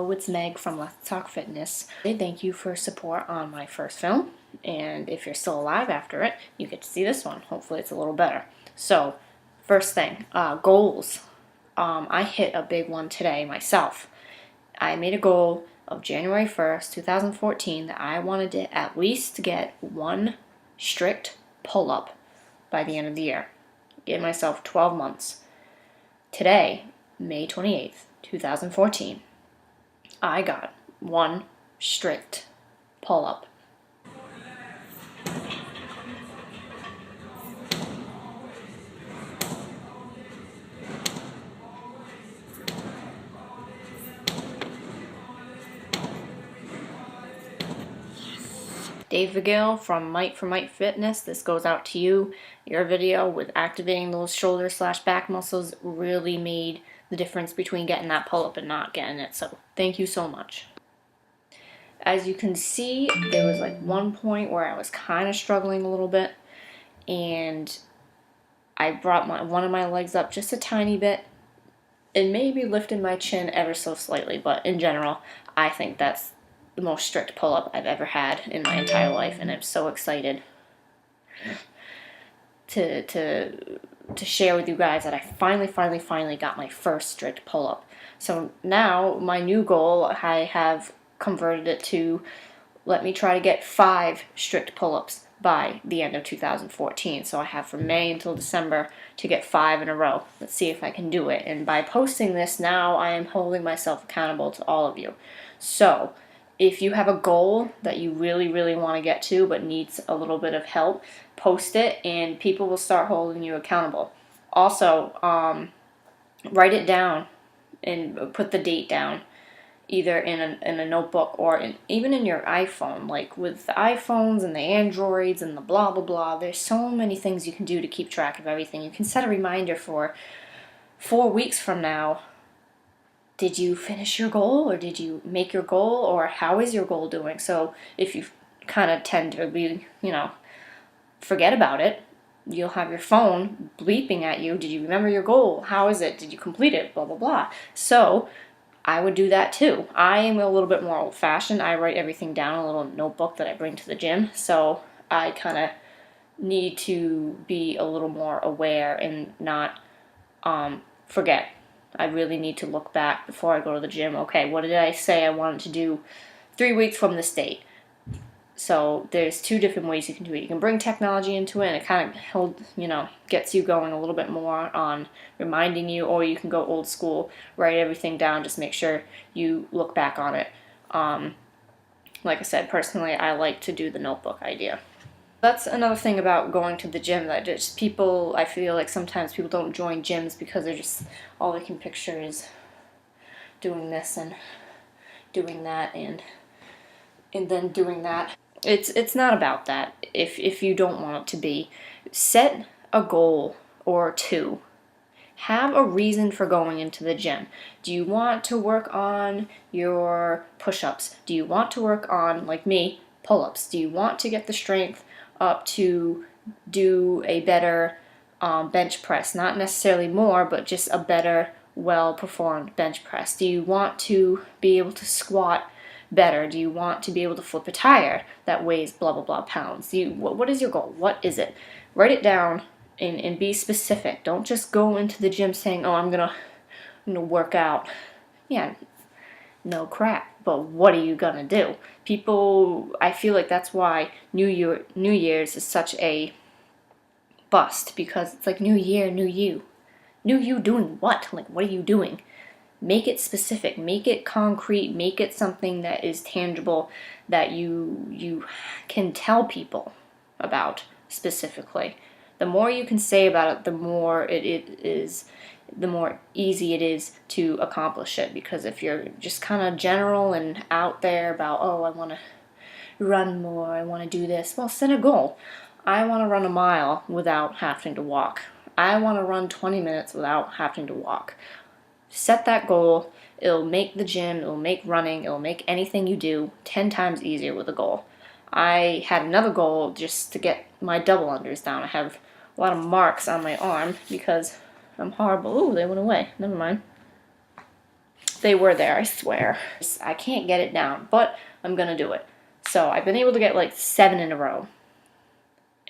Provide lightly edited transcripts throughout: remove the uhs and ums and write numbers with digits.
Hello, it's Meg from Let's Talk Fitness. Thank you for support on my first film, and if you're still alive after it, you get to see this one. Hopefully it's a little better. So, first thing, goals. I hit a big one today myself. I made a goal of January 1st, 2014 that I wanted to at least get one strict pull-up by the end of the year. Give myself 12 months. Today, May 28th, 2014, I got one strict pull-up. Dave Vigil from Might Fitness, this goes out to you. Your video with activating those shoulder/back muscles really made the difference between getting that pull-up and not getting it, so thank you so much. As you can see, there was like one point where I was kind of struggling a little bit, and I brought one of my legs up just a tiny bit, and maybe lifted my chin ever so slightly, but in general, I think that's the most strict pull-up I've ever had in my entire life, and I'm so excited to share with you guys that I finally got my first strict pull-up. So now my new goal, I have converted it to, let me try to get 5 strict pull-ups by the end of 2014. So I have from May until December to get 5 in a row. Let's see if I can do it. And by posting this now, I am holding myself accountable to all of you. So if you have a goal that you really want to get to but needs a little bit of help, post it and people will start holding you accountable. Also, write it down and put the date down, either in a notebook or even in your iPhone. Like with the iPhones and the Androids and the blah blah blah, there's so many things you can do to keep track of everything. You can set a reminder for 4 weeks from now. Did you finish your goal, or did you make your goal, or how is your goal doing? So if you kind of tend to be, forget about it, you'll have your phone bleeping at you. Did you remember your goal? How is it? Did you complete it? Blah, blah, blah. So I would do that too. I am a little bit more old-fashioned. I write everything down in a little notebook that I bring to the gym. So I kind of need to be a little more aware and not forget. I really need to look back before I go to the gym. Okay, what did I say I wanted to do 3 weeks from this date? So there's 2 different ways you can do it. You can bring technology into it, and it kind of gets you going a little bit more on reminding you, or you can go old school, write everything down, just make sure you look back on it. Like I said, personally, I like to do the notebook idea. That's another thing about going to the gym, that just I feel like sometimes people don't join gyms because they're just, all they can picture is doing this and doing that and then doing that. It's not about that. If you don't want it to be, set a goal or 2. Have a reason for going into the gym. Do you want to work on your push-ups? Do you want to work on, like me, pull-ups? Do you want to get the strength up to do a better bench press? Not necessarily more, but just a better, well-performed bench press. Do you want to be able to squat better? Do you want to be able to flip a tire that weighs blah blah blah pounds? What is your goal? What is it? Write it down and be specific. Don't just go into the gym saying, oh, I'm gonna work out. Yeah, no crap. But what are you gonna do? People, I feel like that's why New Year's is such a bust, because it's like new year, new you. New you doing what? Like, what are you doing? Make it specific, make it concrete, make it something that is tangible, that you can tell people about specifically. The more you can say about it, the more the more easy it is to accomplish it. Because if you're just kind of general and out there about, oh, I want to run more, I want to do this, well, set a goal. I want to run a mile without having to walk. I want to run 20 minutes without having to walk. Set that goal. It'll make the gym, it'll make running, it'll make anything you do 10 times easier with a goal. I had another goal just to get my double unders down. I have a lot of marks on my arm because I'm horrible. Ooh, they went away. Never mind. They were there, I swear. I can't get it down, but I'm gonna do it. So I've been able to get like 7 in a row.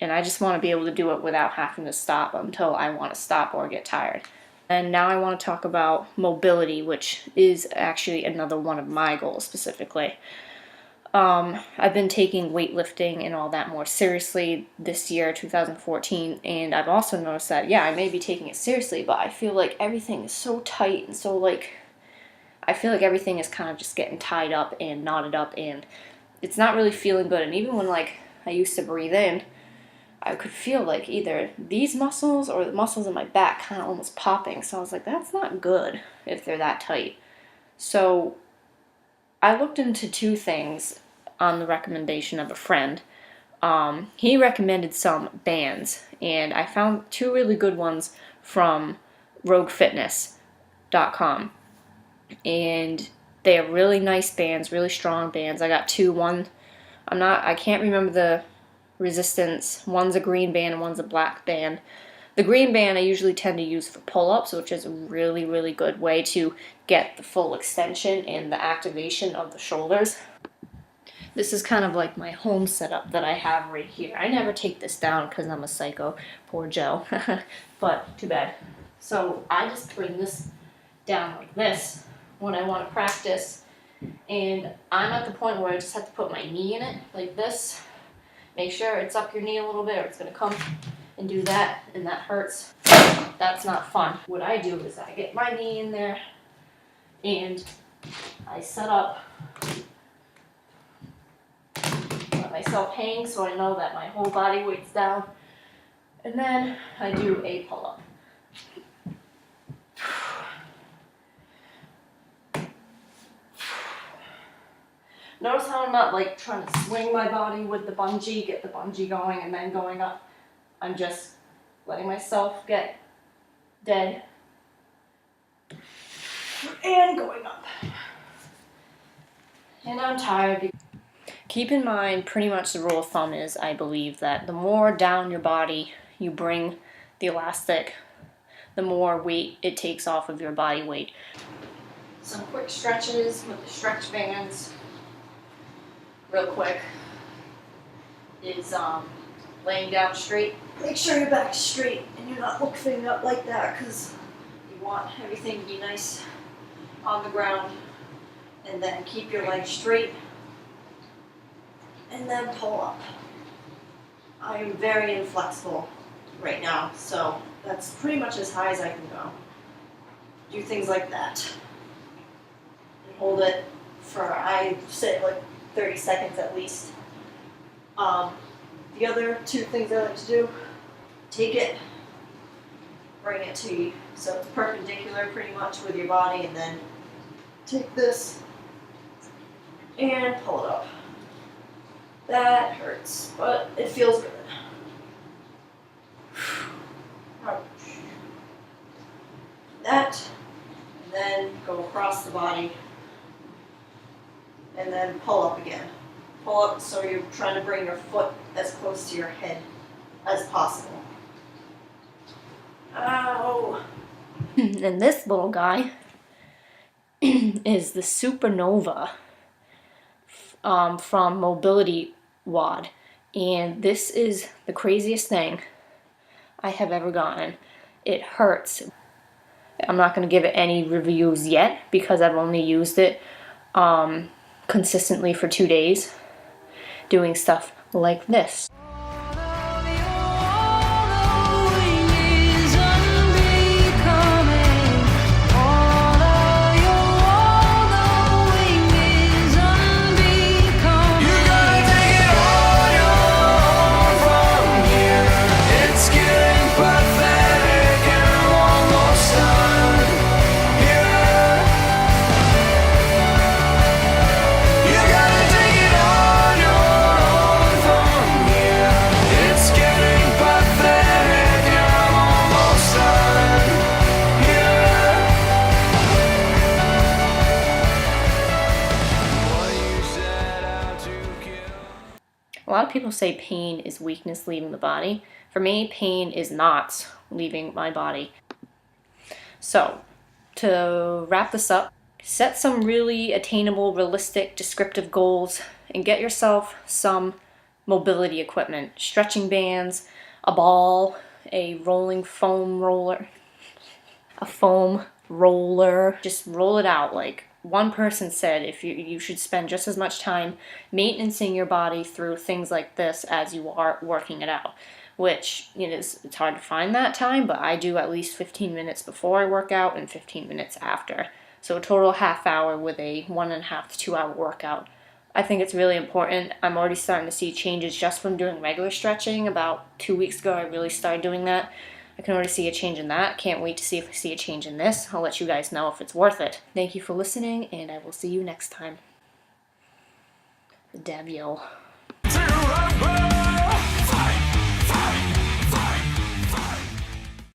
And I just want to be able to do it without having to stop until I want to stop or get tired. And now I want to talk about mobility, which is actually another one of my goals specifically. I've been taking weightlifting and all that more seriously this year, 2014, and I've also noticed that, yeah, I may be taking it seriously, but I feel like everything is so tight and so, like, I feel like everything is kind of just getting tied up and knotted up, and it's not really feeling good. And even when, like, I used to breathe in, I could feel like either these muscles or the muscles in my back kind of almost popping. So I was like, that's not good if they're that tight. So I looked into 2 things on the recommendation of a friend. He recommended some bands, and I found 2 really good ones from roguefitness.com. And they are really nice bands, really strong bands. I got 2. One, I can't remember the resistance. One's a green band and one's a black band. The green band I usually tend to use for pull-ups, which is a really, really good way to get the full extension and the activation of the shoulders. This is kind of like my home setup that I have right here. I never take this down because I'm a psycho. Poor Joe. But too bad. So I just bring this down like this when I want to practice. And I'm at the point where I just have to put my knee in it like this. Make sure it's up your knee a little bit or it's going to come and do that, and that hurts. That's not fun. What I do is I get my knee in there and I set up, let myself hang so I know that my whole body weight's down, and then I do a pull-up. Notice how I'm not like trying to swing my body with the bungee, get the bungee going and then going up. I'm just letting myself get dead and going up. And I'm tired. Keep in mind, pretty much the rule of thumb is, I believe, that the more down your body you bring the elastic, the more weight it takes off of your body weight. Some quick stretches with the stretch bands. Real quick is laying down straight. Make sure your back's straight and you're not looking up like that, because you want everything to be nice on the ground. And then keep your legs straight and then pull up. I am very inflexible right now, so that's pretty much as high as I can go. Do things like that and hold it for, I say, like 30 seconds at least. The other 2 things I like to do, take it, bring it to you so it's perpendicular pretty much with your body, and then take this and pull it up. That hurts, but it feels good. That, and then go across the body, and then pull up again. Pull up so you're trying to bring your foot as close to your head as possible. Ow! And this little guy is the Supernova from Mobility WOD. And this is the craziest thing I have ever gotten. It hurts. I'm not going to give it any reviews yet because I've only used it consistently for 2 days, doing stuff like this. A lot of people say pain is weakness leaving the body. For me, pain is not leaving my body. So, to wrap this up, Set some really attainable, realistic, descriptive goals and get yourself some mobility equipment. Stretching bands, a ball, a rolling foam roller, a foam roller. Just roll it out. Like one person said, if you should spend just as much time maintaining your body through things like this as you are working it out. Which, it's hard to find that time, but I do at least 15 minutes before I work out and 15 minutes after. So a total half hour with a 1.5 to 2 hour workout. I think it's really important. I'm already starting to see changes just from doing regular stretching. About 2 weeks ago, I really started doing that. I can already see a change in that. Can't wait to see if I see a change in this. I'll let you guys know if it's worth it. Thank you for listening, and I will see you next time. Dab yo.